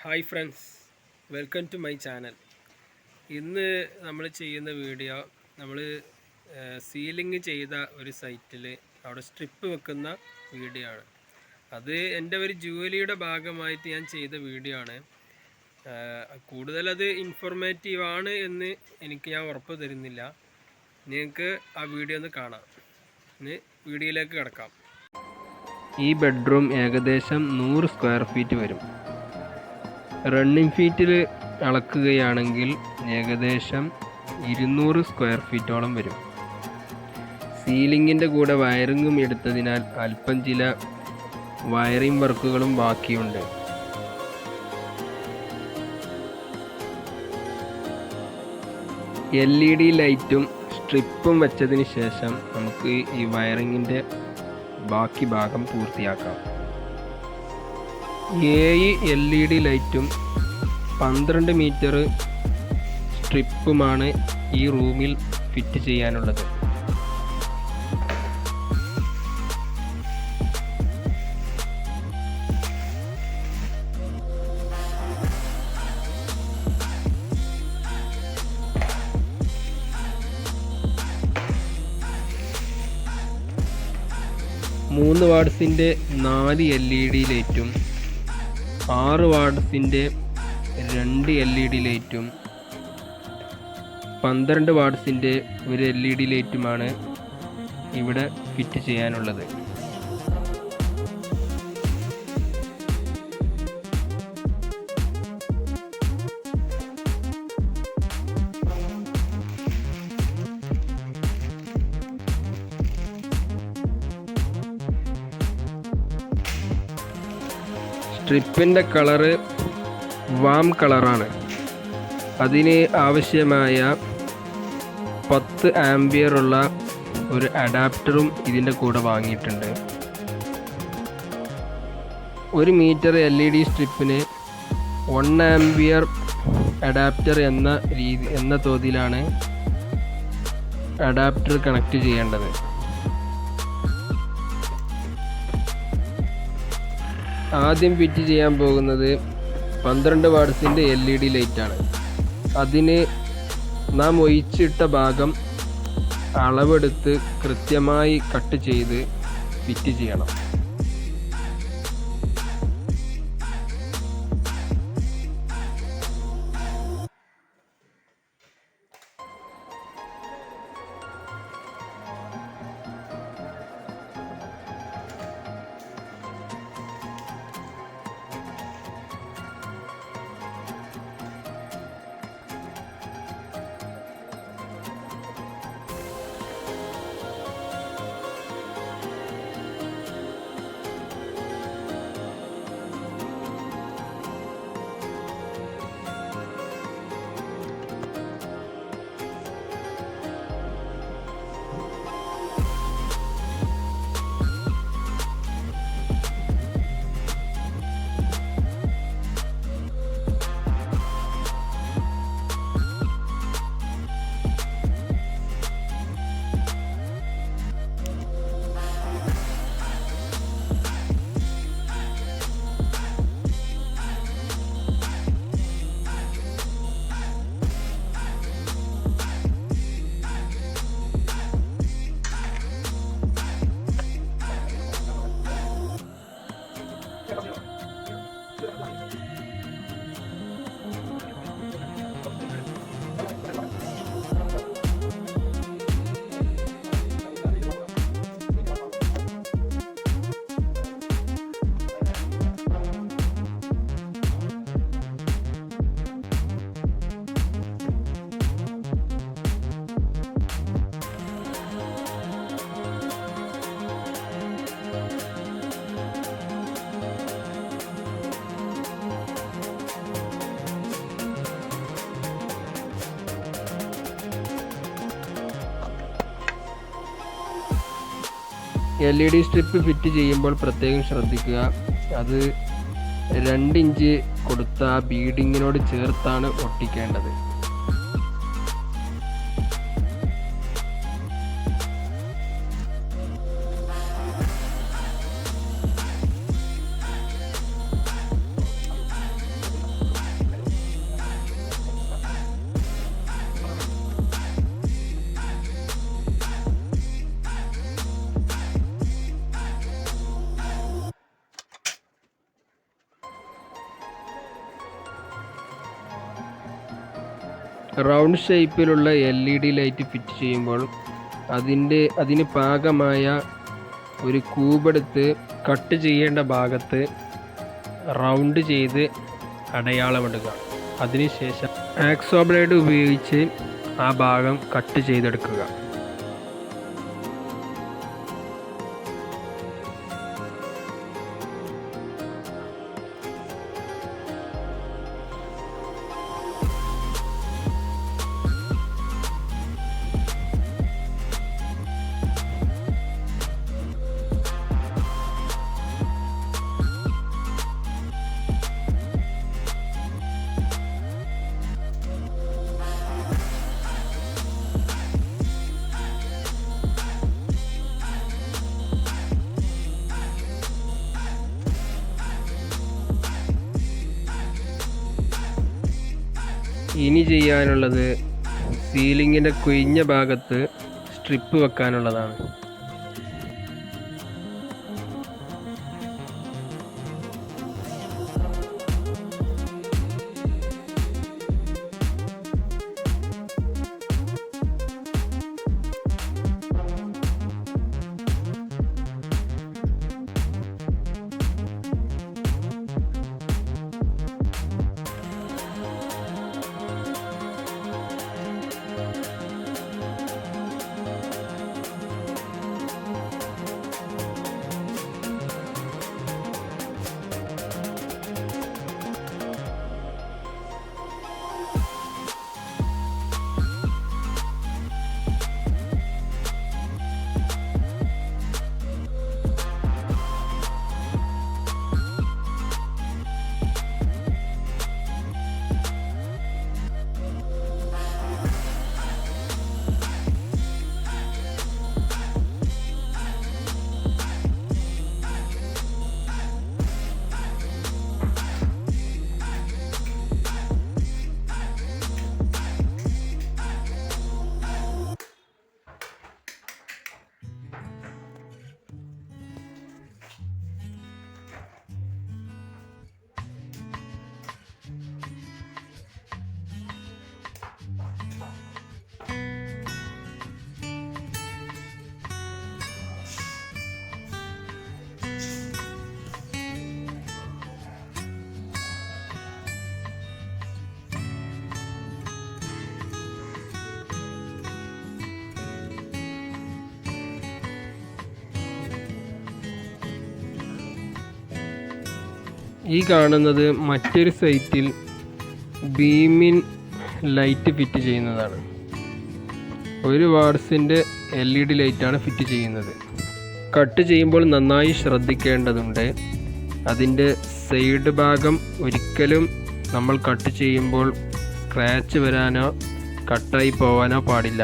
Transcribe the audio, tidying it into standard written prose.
Hi friends, welcome to my channel. ഇന്ന് നമ്മൾ ചെയ്യുന്ന വീഡിയോ നമ്മൾ സീലിംഗ് ചെയ്ത ഒരു സൈറ്റിൽ അവിടെ സ്ട്രിപ്പ് വെക്കുന്ന വീഡിയോ ആണ്. അത് എൻ്റെ ഒരു ജോലിയുടെ ഭാഗമായിട്ട് ഞാൻ ചെയ്ത വീഡിയോ ആണ്. കൂടുതലത് ഇൻഫോർമേറ്റീവ് ആണ് എന്ന് ഞാൻ ഉറപ്പ് തരുന്നില്ല. നിങ്ങൾക്ക് ആ വീഡിയോ ഒന്ന് കാണാം. ഇന്ന് വീഡിയോയിലേക്ക് കിടക്കാം. ഈ ബെഡ്റൂം ഏകദേശം 100 സ്ക്വയർ ഫീറ്റ് വരും. റണ്ണിങ് ഫീറ്റിൽ അളക്കുകയാണെങ്കിൽ ഏകദേശം 200 സ്ക്വയർ ഫീറ്റോളം വരും. സീലിങ്ങിൻ്റെ കൂടെ വയറിങ്ങും എടുത്തതിനാൽ അല്പം ചില വയറിംഗ് വർക്കുകളും ബാക്കിയുണ്ട്. LED ലൈറ്റും സ്ട്രിപ്പും വെച്ചതിന് ശേഷം നമുക്ക് ഈ വയറിങ്ങിൻ്റെ ബാക്കി ഭാഗം പൂർത്തിയാക്കാം. 7 LED ലൈറ്റും 12 മീറ്റർ സ്ട്രിപ്പുമാണ് ഈ റൂമിൽ ഫിറ്റ് ചെയ്യാനുള്ളത്. മൂന്ന് വാട്ട്സിൻ്റെ 4 LED ലൈറ്റും 6 വാട്ട്സിൻ്റെ 2 LED ലൈറ്റും 12 വാട്ട്സിൻ്റെ 1 LED ലൈറ്റുമാണ് ഇവിടെ ഫിറ്റ് ചെയ്യാനുള്ളത്. സ്ട്രിപ്പിൻ്റെ കളറ് വാം കളറാണ്. അതിന് ആവശ്യമായ 10 ആംപിയർ ഉള്ള ഒരു അഡാപ്റ്ററും ഇതിൻ്റെ കൂടെ വാങ്ങിയിട്ടുണ്ട്. 1 മീറ്റർ LED സ്ട്രിപ്പിന് 1 ആംപിയർ അഡാപ്റ്റർ എന്ന തോതിലാണ് അഡാപ്റ്റർ കണക്ട് ചെയ്യേണ്ടത്. ആദ്യം ഫിറ്റ് ചെയ്യാൻ പോകുന്നത് 12 വാട്ട്സിൻ്റെ LED ലൈറ്റാണ്. അതിന് നാം ഒഴിച്ചിട്ട ഭാഗം അളവെടുത്ത് കൃത്യമായി കട്ട് ചെയ്ത് ഫിറ്റ് ചെയ്യണം. LED സ്ട്രിപ്പ് ഫിറ്റ് ചെയ്യുമ്പോൾ പ്രത്യേകം ശ്രദ്ധിക്കുക. അത് 2 ഇഞ്ച് കൊടുത്ത ആ ബീഡിങ്ങിനോട് ചേർത്താണ് ഒട്ടിക്കേണ്ടത്. റൗണ്ട് ഷേപ്പിലുള്ള LED ലൈറ്റ് ഫിറ്റ് ചെയ്യുമ്പോൾ അതിന് പാകമായ ഒരു ക്യൂബെടുത്ത് കട്ട് ചെയ്യേണ്ട ഭാഗത്ത് റൗണ്ട് ചെയ്ത് അടയാളമിടുക. അതിനുശേഷം ആക്സോ ബ്ലേഡ് ഉപയോഗിച്ച് ആ ഭാഗം കട്ട് ചെയ്തെടുക്കുക. ഇനി ചെയ്യാനുള്ളത് സീലിങ്ങിൻ്റെ കുഴിഞ്ഞ ഭാഗത്ത് സ്ട്രിപ്പ് വെക്കാനുള്ളതാണ്. ഈ കാണുന്നത് മറ്റൊരു സൈറ്റിൽ ബീമിൻ ലൈറ്റ് ഫിറ്റ് ചെയ്യുന്നതാണ്. 1 വാട്ട്സിൻ്റെ LED ലൈറ്റാണ് ഫിറ്റ് ചെയ്യുന്നത്. കട്ട് ചെയ്യുമ്പോൾ നന്നായി ശ്രദ്ധിക്കേണ്ടതുണ്ട്. അതിൻ്റെ സൈഡ് ഭാഗം ഒരിക്കലും നമ്മൾ കട്ട് ചെയ്യുമ്പോൾ സ്ക്രാച്ച് വരാനോ കട്ടായി പോവാനോ പാടില്ല.